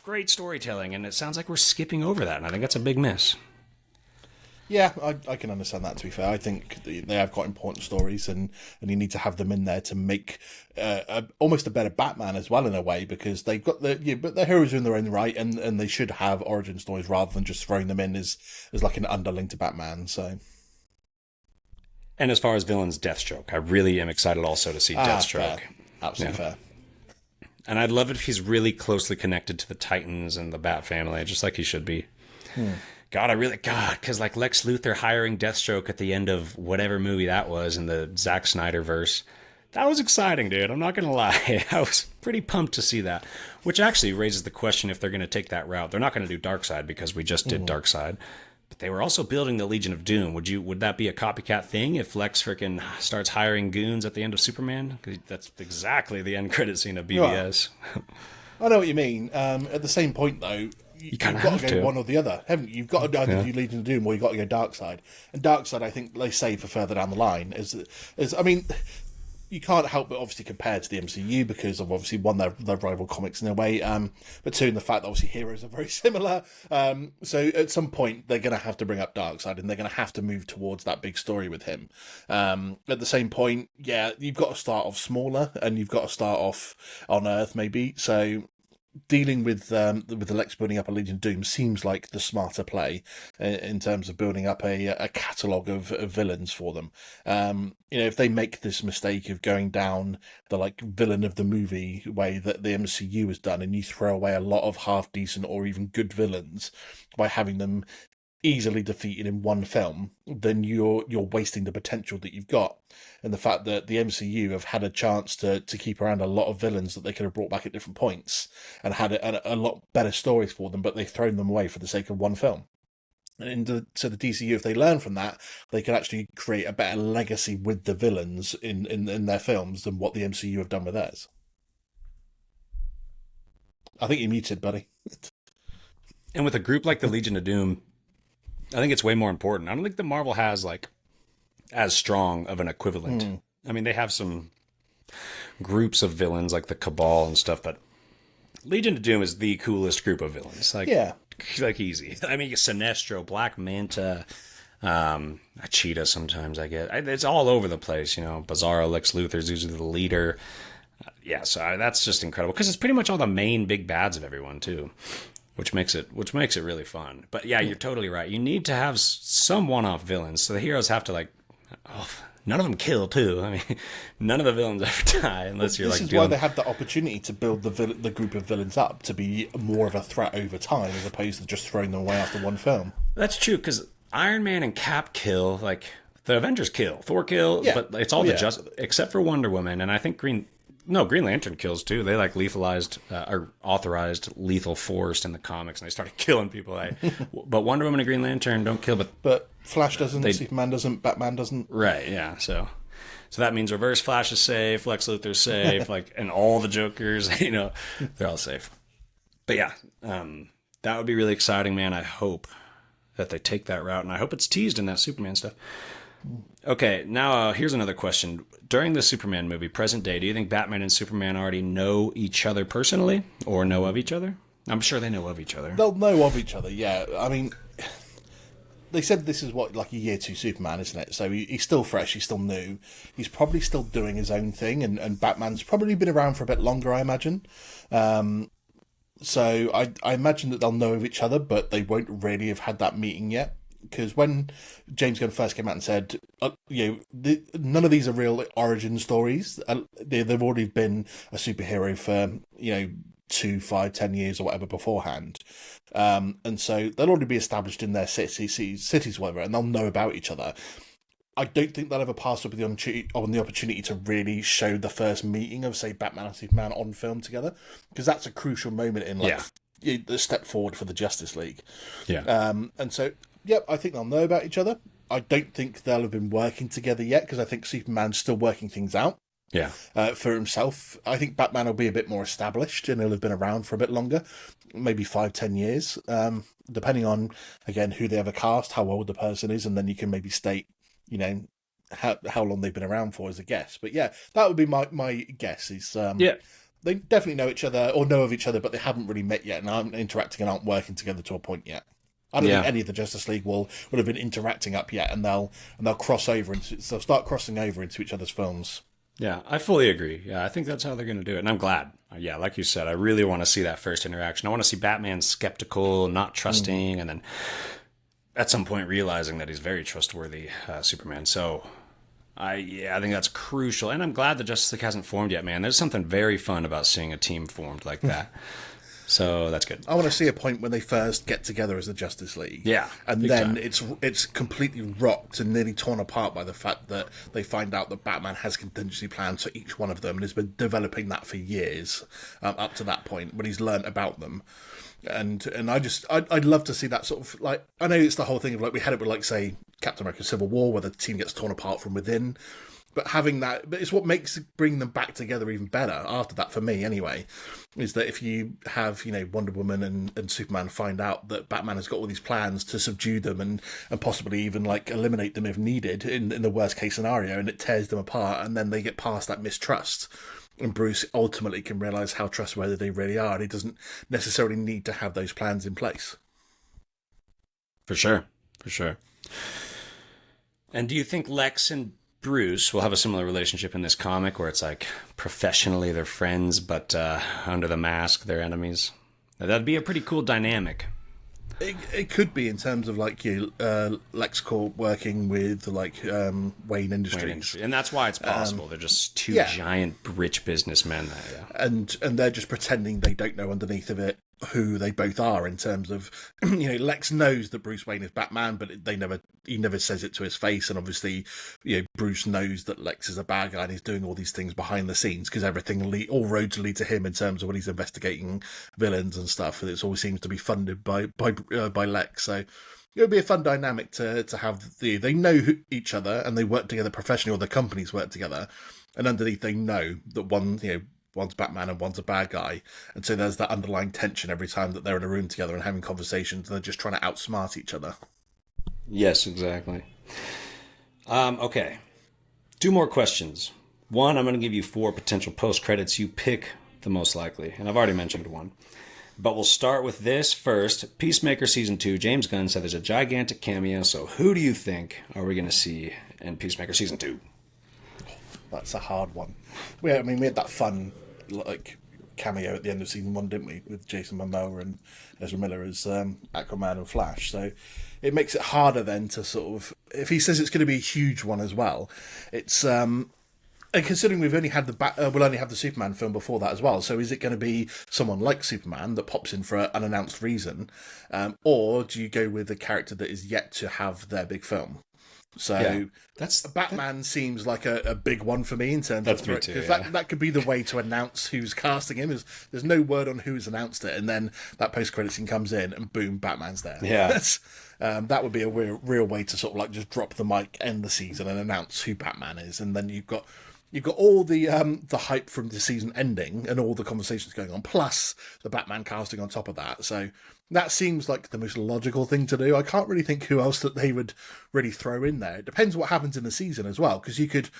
Great storytelling, and it sounds like we're skipping over that, and I think that's a big miss. Yeah, I can understand that, to be fair. I think they have quite important stories, and you need to have them in there to make almost a better Batman as well, in a way, because they've got but the heroes are in their own right, and they should have origin stories rather than just throwing them in as like an underling to Batman. So, And as far as villains, Deathstroke. I really am excited also to see Deathstroke. Fair. Absolutely fair. And I'd love it if he's really closely connected to the Titans and the Bat family, just like he should be. God, because like Lex Luthor hiring Deathstroke at the end of whatever movie that was in the Zack Snyder verse, that was exciting, dude. I'm not going to lie. I was pretty pumped to see that, which actually raises the question if they're going to take that route. They're not going to do Darkseid because we just did Darkseid, but they were also building the Legion of Doom. Would that be a copycat thing if Lex frickin' starts hiring goons at the end of Superman? 'Cause that's exactly the end credit scene of BVS. Right. I know what you mean. At the same point, though, you've got to go one or the other, haven't you? You've got to either do Legion of Doom or you've got to go Darkseid. And Darkseid, I think they save for further down the line. I mean, you can't help but obviously compare to the MCU because of obviously one, their rival comics in a way, but two, in the fact that obviously heroes are very similar. So at some point they're going to have to bring up Darkseid and they're going to have to move towards that big story with him. At the same point, yeah, you've got to start off smaller and you've got to start off on Earth maybe. So dealing with the Lex building up a Legion of Doom seems like the smarter play in terms of building up a catalogue of villains for them. If they make this mistake of going down the like villain of the movie way that the MCU has done, and you throw away a lot of half decent or even good villains by having them easily defeated in one film, then you're wasting the potential that you've got. And the fact that the MCU have had a chance to keep around a lot of villains that they could have brought back at different points and had a lot better stories for them, but they've thrown them away for the sake of one film. And so the DCU, if they learn from that, they can actually create a better legacy with the villains in their films than what the MCU have done with theirs. I think you're muted, buddy. And with a group like the Legion of Doom, I think it's way more important. I don't think that Marvel has like as strong of an equivalent. I mean, they have some groups of villains like the Cabal and stuff, but Legion of Doom is the coolest group of villains. Like, yeah, like easy. I mean, Sinestro, Black Manta, Cheetah. Sometimes I get it's all over the place. Bizarro, Lex Luthor's usually the leader. So that's just incredible because it's pretty much all the main big bads of everyone too. Which makes it really fun. But yeah, you're totally right. You need to have some one-off villains. So the heroes have to none of them kill too. I mean, none of the villains ever die unless you're this is why they have the opportunity to build the group of villains up to be more of a threat over time as opposed to just throwing them away after one film. That's true because Iron Man and Cap kill, like the Avengers kill, Thor kill, but it's all except for Wonder Woman, and I think Green Lantern kills too. They like lethalized or authorized lethal force in the comics, and they started killing people. But Wonder Woman and Green Lantern don't kill. But Flash doesn't, Superman doesn't, Batman doesn't. Right? Yeah. So that means Reverse Flash is safe, Lex Luthor's safe, and all the Jokers. They're all safe. But yeah, that would be really exciting, man. I hope that they take that route, and I hope it's teased in that Superman stuff. Okay, now here's another question. During the Superman movie, present day, do you think Batman and Superman already know each other personally or know of each other? I'm sure they know of each other. They'll know of each other, yeah. I mean, they said this is like a year 2 Superman, isn't it? So he's still fresh, he's still new. He's probably still doing his own thing, and Batman's probably been around for a bit longer, I imagine. So I imagine that they'll know of each other, but they won't really have had that meeting yet. Because when James Gunn first came out and said, none of these are real origin stories. They've already been a superhero for 2, 5, 10 years or whatever beforehand, and so they'll already be established in their cities, whatever, and they'll know about each other. I don't think they'll ever pass up on the opportunity to really show the first meeting of, say, Batman and Superman on film together, because that's a crucial moment in the step forward for the Justice League. Yeah, and so. Yep, I think they'll know about each other. I don't think they'll have been working together yet because I think Superman's still working things out. Yeah. For himself. I think Batman will be a bit more established and he'll have been around for a bit longer, maybe 5-10 years, depending on, again, who they ever cast, how old the person is, and then you can maybe state, how long they've been around for as a guess. But yeah, that would be my guess is they definitely know each other or know of each other, but they haven't really met yet and aren't interacting and aren't working together to a point yet. I don't think any of the Justice League will have been interacting up yet, and they'll cross over and they'll start crossing over into each other's films. Yeah, I fully agree. Yeah, I think that's how they're going to do it. And I'm glad. Yeah, like you said, I really want to see that first interaction. I want to see Batman skeptical, not trusting, and then at some point realizing that he's very trustworthy, Superman. So, I think that's crucial. And I'm glad the Justice League hasn't formed yet, man. There's something very fun about seeing a team formed like that. So that's good. I want to see a point when they first get together as the Justice League. Yeah. And then it's completely rocked and nearly torn apart by the fact that they find out that Batman has contingency plans for each one of them and has been developing that for years up to that point when he's learnt about them. And I'd love to see that sort of, like, I know it's the whole thing of, like, we had it with, like, say, Captain America Civil War, where the team gets torn apart from within. But having that, but it's what makes bring them back together even better after that, for me anyway, is that if you have, Wonder Woman and Superman find out that Batman has got all these plans to subdue them and possibly even, like, eliminate them if needed in the worst case scenario, and it tears them apart, and then they get past that mistrust, and Bruce ultimately can realise how trustworthy they really are, and he doesn't necessarily need to have those plans in place. For sure. And do you think Lex and Bruce will have a similar relationship in this comic where it's like professionally they're friends, but under the mask they're enemies? That'd be a pretty cool dynamic. It could be, in terms of, like, LexCorp working with, like, Wayne Industries. And that's why it's possible. They're just two giant rich businessmen. And they're just pretending they don't know underneath of it who they both are, in terms of, Lex knows that Bruce Wayne is Batman, but he never says it to his face. And obviously, Bruce knows that Lex is a bad guy and he's doing all these things behind the scenes because all roads lead to him in terms of when he's investigating villains and stuff. And it always seems to be funded by Lex. So it would be a fun dynamic to have. They know each other and they work together professionally, or the companies work together, and underneath they know that one's Batman and one's a bad guy. And so there's that underlying tension every time that they're in a room together and having conversations, and they're just trying to outsmart each other. Yes, exactly. Okay. 2 more questions. One, I'm going to give you 4 potential post-credits. You pick the most likely. And I've already mentioned one. But we'll start with this first. Peacemaker Season 2. James Gunn said there's a gigantic cameo. So who do you think are we going to see in Peacemaker Season 2? That's a hard one. We had that fun, like, cameo at the end of Season 1, didn't we? With Jason Momoa and Ezra Miller as Aquaman and Flash. So it makes it harder then to sort of... If he says it's going to be a huge one as well, it's... and considering we've only had we'll only have the Superman film before that as well, so is it going to be someone like Superman that pops in for an unannounced reason, or do you go with a character that is yet to have their big film? So Batman seems like a big one for me in terms of me too, because that could be the way to announce who's casting him. There's no word on who's announced it, and then that post-credit scene comes in, and boom, Batman's there. Yeah, that would be a real way to sort of, like, just drop the mic, end the season, and announce who Batman is, and then you've got all the hype from the season ending and all the conversations going on, plus the Batman casting on top of that. So that seems like the most logical thing to do. I can't really think who else that they would really throw in there. It depends what happens in the season as well, because you could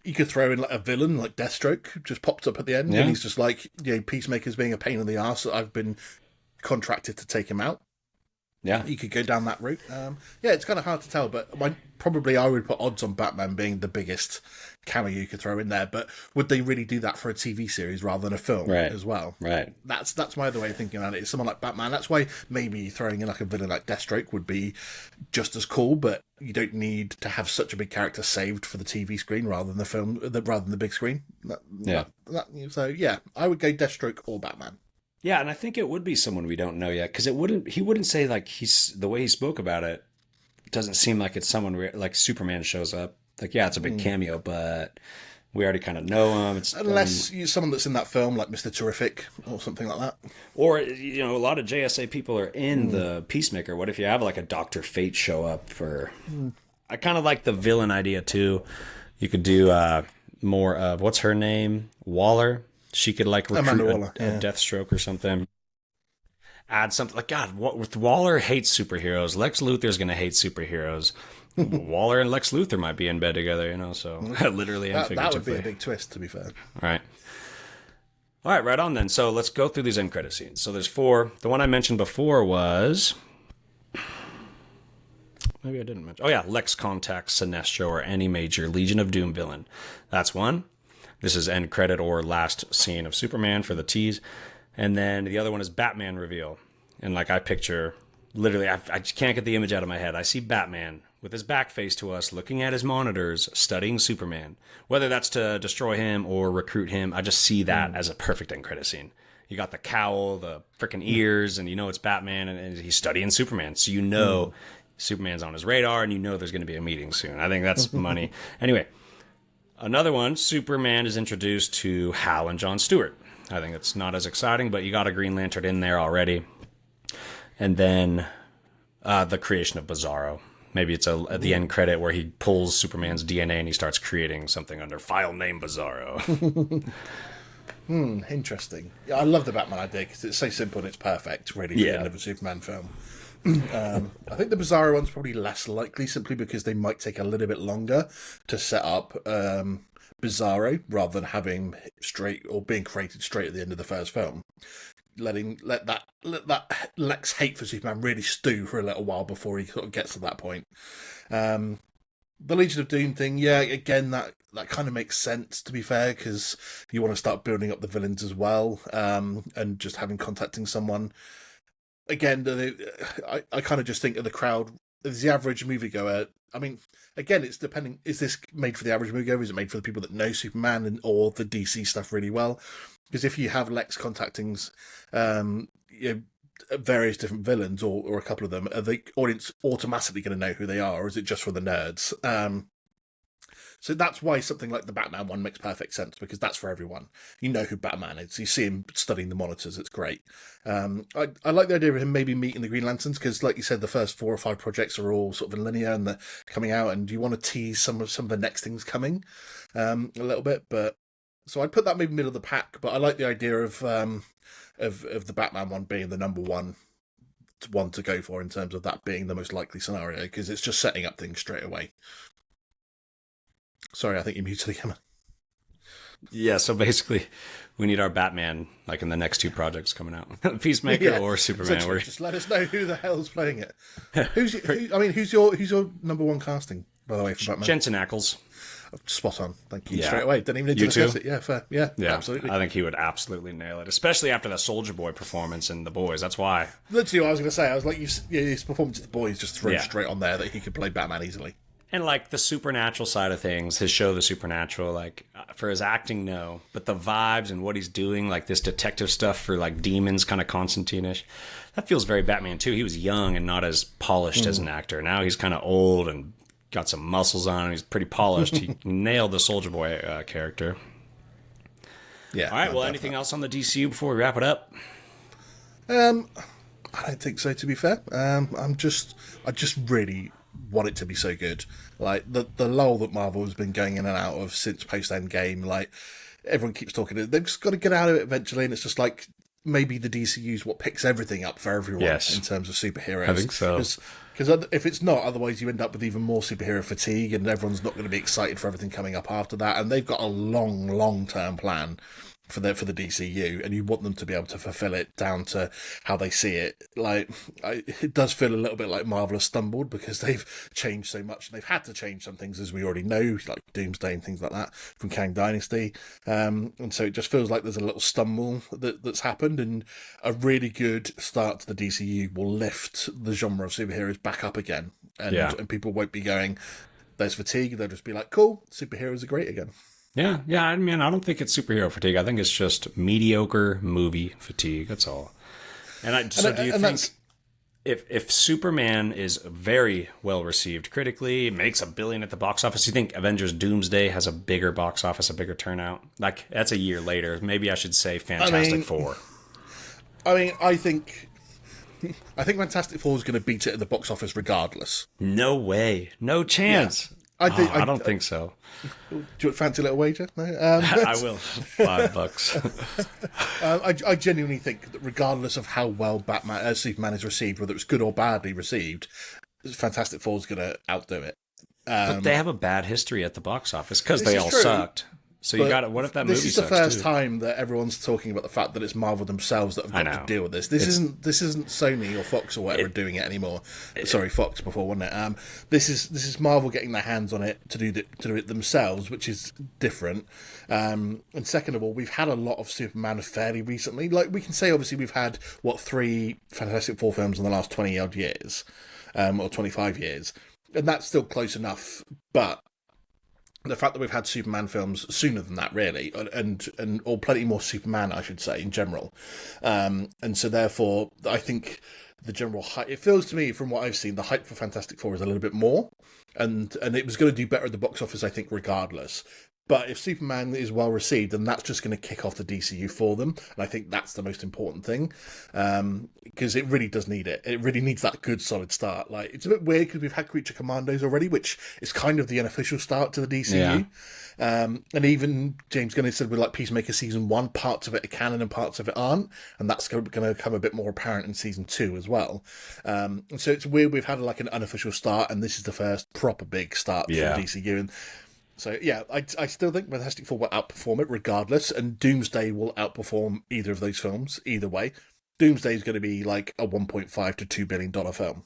throw in, like, a villain like Deathstroke just pops up at the end, and he's just like, Peacemaker's being a pain in the arse. I've been contracted to take him out. Yeah, you could go down that route. It's kind of hard to tell, but I would put odds on Batman being the biggest cameo you could throw in there. But would they really do that for a TV series rather than a film as well? Right. That's my other way of thinking about it. It's someone like Batman. That's why maybe throwing in, like, a villain like Deathstroke would be just as cool. But you don't need to have such a big character saved for the TV screen rather than the film, rather than the big screen. So I would go Deathstroke or Batman. Yeah, and I think it would be someone we don't know yet, because he wouldn't say, like, the way he spoke about it doesn't seem like it's someone like Superman shows up. Like, yeah, it's a big cameo, but we already kind of know him. Unless you're someone that's in that film, like Mr. Terrific or something like that. Or, a lot of JSA people are in the Peacemaker. What if you have, like, a Dr. Fate show up? I kind of like the villain idea too. You could do more of, what's her name? Waller. She could, like, recruit a Deathstroke or something. Add something like, God, with Waller hates superheroes. Lex Luthor's going to hate superheroes. Waller and Lex Luthor might be in bed together, so literally and figuratively. That would be a big twist, to be fair. All right, right on then. So let's go through these end credit scenes. So there's 4. The one I mentioned before was Maybe I didn't mention. Oh yeah, Lex contacts Sinestro or any major Legion of Doom villain. That's one. This is end credit or last scene of Superman for the tease. And then the other one is Batman reveal. And like I picture, literally, I just can't get the image out of my head. I see Batman with his back face to us, looking at his monitors, studying Superman. Whether that's to destroy him or recruit him, I just see that as a perfect end credit scene. You got the cowl, the freaking ears, and you know it's Batman, and he's studying Superman. So you know Superman's on his radar, and you know there's going to be a meeting soon. I think that's money. Anyway, another one, Superman is introduced to Hal and John Stewart. I think it's not as exciting, but you got a Green Lantern in there already. And then the creation of Bizarro. Maybe it's at the end credit where he pulls Superman's DNA and he starts creating something under file name Bizarro. Interesting. Yeah, I love the Batman idea because it's so simple and it's perfect, really, for the end of a Superman film. I think the Bizarro one's probably less likely simply because they might take a little bit longer to set up Bizarro rather than having straight or being created straight at the end of the first film. Let that Lex hate for Superman really stew for a little while before he sort of gets to that point. The Legion of Doom thing, yeah, again, that kind of makes sense, to be fair, because you want to start building up the villains as well, and just having contacting someone. Again, I kind of just think of the crowd as the average moviegoer. I mean, again, it's depending, is this made for the average moviegoer? Is it made for the people that know Superman or the DC stuff really well? Because if you have Lex contacting various different villains or a couple of them, are the audience automatically going to know who they are, or is it just for the nerds? So that's why something like the Batman one makes perfect sense, because that's for everyone. You know who Batman is. You see him studying the monitors. It's great. I like the idea of him maybe meeting the Green Lanterns, because like you said, the first 4 or 5 projects are all sort of in linear and they're coming out, and you want to tease some of the next things coming a little bit. But so I'd put that maybe middle of the pack, but I like the idea of the Batman one being the number one to go for in terms of that being the most likely scenario, because it's just setting up things straight away. Sorry, I think you muted again. Yeah, so basically, we need our Batman like in the next 2 projects coming out, Peacemaker or Superman. So just let us know who the hell's playing it. Who's your number one casting, by the way, for Batman? Jensen Ackles. Spot on. Thank you. Straight away. Didn't even need to discuss it. Yeah, fair. Yeah, absolutely. I think he would absolutely nail it, especially after the Soldier Boy performance in The Boys. That's why. Literally, what I was going to say. I was like, his performance in The Boys just throws straight on there that he could play Batman easily. And like the supernatural side of things, his show, The Supernatural, like for his acting, no, but the vibes and what he's doing, like this detective stuff for like demons, kind of Constantine-ish, that feels very Batman too. He was young and not as polished as an actor. Now he's kind of old and got some muscles on him. He's pretty polished. He nailed the Soldier Boy character. Yeah. All right. Well, anything else on the DCU before we wrap it up? I don't think so. To be fair, I just really want it to be so good. Like the lull that Marvel has been going in and out of since post Endgame. Like everyone keeps talking, they've just got to get out of it eventually, and it's just like maybe the DCU is what picks everything up for everyone in terms of superheroes. I think so. Because if it's not, otherwise you end up with even more superhero fatigue, and everyone's not going to be excited for everything coming up after that. And they've got a long-term plan for the DCU, and you want them to be able to fulfill it down to how they see it. Like, it does feel a little bit like Marvel has stumbled because they've changed so much, and they've had to change some things, as we already know, like Doomsday and things like that from Kang Dynasty. And so it just feels like there's a little stumble that's happened, and a really good start to the DCU will lift the genre of superheroes back up again. And people won't be going, there's fatigue. They'll just be like, cool, superheroes are great again. Yeah. I mean, I don't think it's superhero fatigue. I think it's just mediocre movie fatigue. That's all. Do you think if Superman is very well received critically, makes $1 billion at the box office, do you think Avengers Doomsday has a bigger box office, a bigger turnout? Like, that's a year later. Maybe I should say Fantastic Four. I think Fantastic Four is going to beat it at the box office regardless. No way. No chance. Yeah. I don't think so. Do you fancy a little wager? No? I will. $5. I genuinely think that regardless of how well Superman is received, whether it's good or badly received, Fantastic Four is going to outdo it. But they have a bad history at the box office because they all sucked. So you got it. What if that movie This is the sucks, first too? time that everyone's talking about the fact that it's Marvel themselves that have got to deal with this. This isn't Sony or Fox or whatever doing it anymore. Sorry, Fox before, wasn't it? This is Marvel getting their hands on it to do it themselves, which is different. And second of all, we've had a lot of Superman fairly recently. Like, we can say, obviously, we've had 3 Fantastic Four films in the last 20 odd years, or 25 years, and that's still close enough, but the fact that we've had Superman films sooner than that, really, or plenty more Superman, I should say, in general, and so therefore, I think the general hype, it feels to me, from what I've seen, the hype for Fantastic Four is a little bit more, and it was going to do better at the box office, I think, regardless. But if Superman is well received, then that's just going to kick off the DCU for them. And I think that's the most important thing, because it really does need it. It really needs that good, solid start. Like, it's a bit weird because we've had Creature Commandos already, which is kind of the unofficial start to the DCU. Yeah. And even James Gunn said with like Peacemaker Season 1, parts of it are canon and parts of it aren't. And that's going to become a bit more apparent in Season 2 as well. And so it's weird we've had like an unofficial start, and this is the first proper big start for DCU. And so, yeah, I still think Fantastic Four will outperform it regardless, and Doomsday will outperform either of those films, either way. Doomsday is going to be like a $1.5 to $2 billion film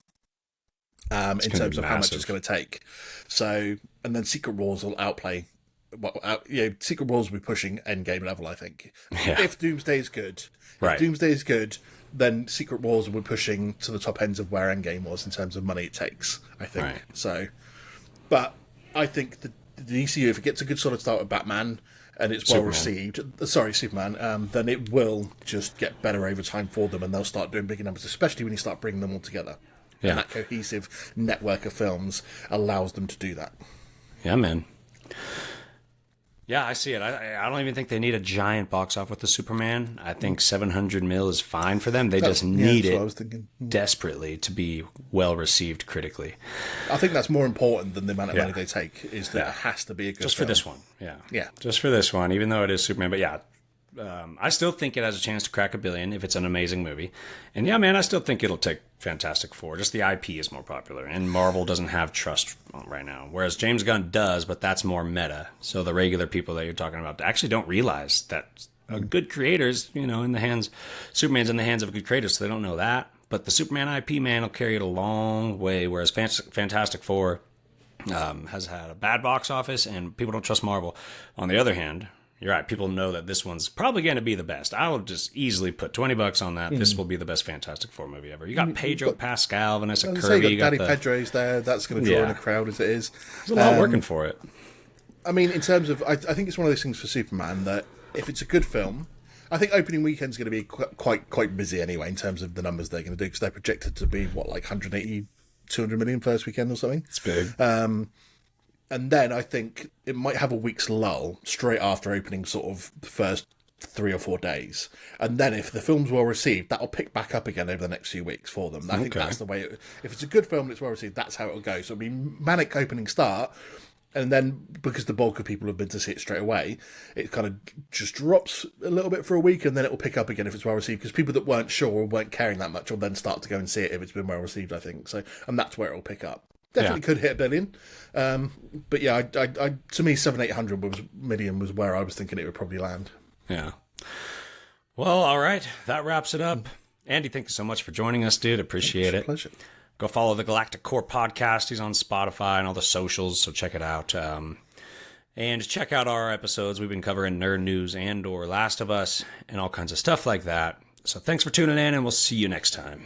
in terms of how much it's going to take. So, and then Secret Wars will outplay. Secret Wars will be pushing Endgame level, I think. Yeah. If Doomsday is good, then Secret Wars will be pushing to the top ends of where Endgame was in terms of money it takes, I think. Right. So, but I think the DCU, if it gets a good solid start with Batman and it's well received, Superman, then it will just get better over time for them, and they'll start doing bigger numbers, especially when you start bringing them all together. Yeah. And that cohesive network of films allows them to do that. Yeah, man. Yeah, I see it. I don't even think they need a giant box off with the Superman. I think 700 mil is fine for them. They just need it desperately to be well received critically. I think that's more important than the amount of money they take, is that it has to be a good just film. For this one. Yeah. Just for this one, even though it is Superman. But yeah, I still think it has a chance to crack $1 billion if it's an amazing movie. And yeah, man, I still think it'll take Fantastic Four. Just the IP is more popular, and Marvel doesn't have trust right now. Whereas James Gunn does, but that's more meta. So the regular people that you're talking about actually don't realize that a good creators, Superman's in the hands of a good creator, so they don't know that. But the Superman IP, man, will carry it a long way. Whereas Fantastic Four has had a bad box office, and people don't trust Marvel. On the other hand, you're right. People know that this one's probably going to be the best. I will just easily put $20 on that. Mm-hmm. This will be the best Fantastic Four movie ever. You got Pedro Pascal, Vanessa Kirby. You got Danny Pedro's there. That's going to draw in a crowd as it is. There's a lot working for it. I mean, in terms of, I think it's one of those things for Superman that if it's a good film, I think opening weekend's going to be quite busy anyway in terms of the numbers they're going to do, because they're projected to be like 180, 200 million first weekend or something. It's big. And then I think it might have a week's lull straight after opening, sort of the first 3 or 4 days. And then if the film's well received, that'll pick back up again over the next few weeks for them. I think that's the way. If it's a good film and it's well received, that's how it'll go. So it'll be manic opening start. And then, because the bulk of people have been to see it straight away, it kind of just drops a little bit for a week, and then it will pick up again if it's well received. Because people that weren't sure or weren't caring that much will then start to go and see it if it's been well received, I think. So, and that's where it will pick up. Definitely could hit $1 billion. But yeah, I to me, 700-800 million was where I was thinking it would probably land. Yeah. Well, all right. That wraps it up. Andy, thank you so much for joining us, dude. Appreciate it. Pleasure. Go follow the Galactic Core podcast. He's on Spotify and all the socials, so check it out. And check out our episodes. We've been covering nerd news and or Last of Us and all kinds of stuff like that. So thanks for tuning in, and we'll see you next time.